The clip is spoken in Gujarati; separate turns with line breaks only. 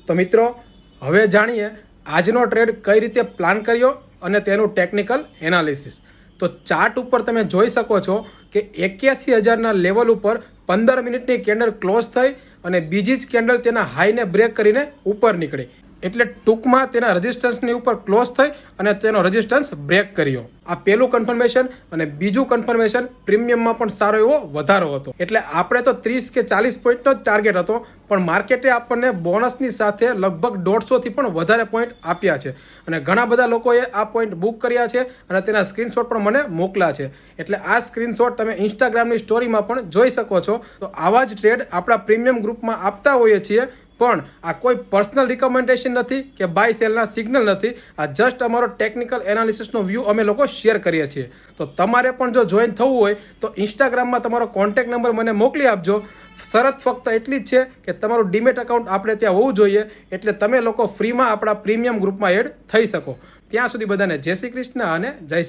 તો મિત્રો હવે જાણીએ આજનો ટ્રેડ કઈ રીતે પ્લાન કર્યો અને તેનું ટેકનિકલ એનાલિસિસ। તો ચાર્ટ ઉપર તમે જોઈ શકો છો કે 81,000ના લેવલ ઉપર 15 મિનિટની કેન્ડલ ક્લોઝ થઈ અને બીજી જ કેન્ડલ તેના હાઈને બ્રેક કરીને ઉપર નીકળી, એટલે ટૂંકમાં તેના રેઝિસ્ટન્સની ઉપર ક્લોઝ થઈ અને તેનો રેઝિસ્ટન્સ બ્રેક કર્યો। આ પહેલું કન્ફર્મેશન। અને બીજું કન્ફર્મેશન પ્રીમિયમમાં પણ સારો એવો વધારો હતો, એટલે આપણે તો 30 કે 40 પોઈન્ટનો જ ટાર્ગેટ હતો, પણ માર્કેટે આપણને બોનસની સાથે લગભગ 150થી પણ વધારે પોઈન્ટ આપ્યા છે અને ઘણા બધા લોકોએ આ પોઈન્ટ બુક કર્યા છે અને તેના સ્ક્રીનશોટ પણ મને મોકલ્યા છે। એટલે આ સ્ક્રીનશોટ તમે ઇન્સ્ટાગ્રામની સ્ટોરીમાં પણ જોઈ શકો છો। તો આવા જ ટ્રેડ આપણા પ્રીમિયમ ગ્રુપમાં આપતા હોઈએ છીએ, પણ આ કોઈ પર્સનલ રિકમેન્ડેશન નથી કે બાય સેલના સિગ્નલ નથી। આ જસ્ટ અમારો ટેકનિકલ એનાલિસિસનો વ્યૂ અમે લોકો શેર કરીએ છીએ। તો તમારે પણ જો જોઈન થવું હોય તો ઇન્સ્ટાગ્રામમાં તમારો કોન્ટેક્ટ નંબર મને મોકલી આપજો। શરત ફક્ત એટલી જ છે કે તમારું ડીમેટ એકાઉન્ટ આપણે ત્યાં હોવું જોઈએ, એટલે તમે લોકો ફ્રીમાં આપણા પ્રીમિયમ ગ્રુપમાં એડ થઈ શકો। ત્યાં સુધી બધાને જય શ્રી કૃષ્ણ અને જય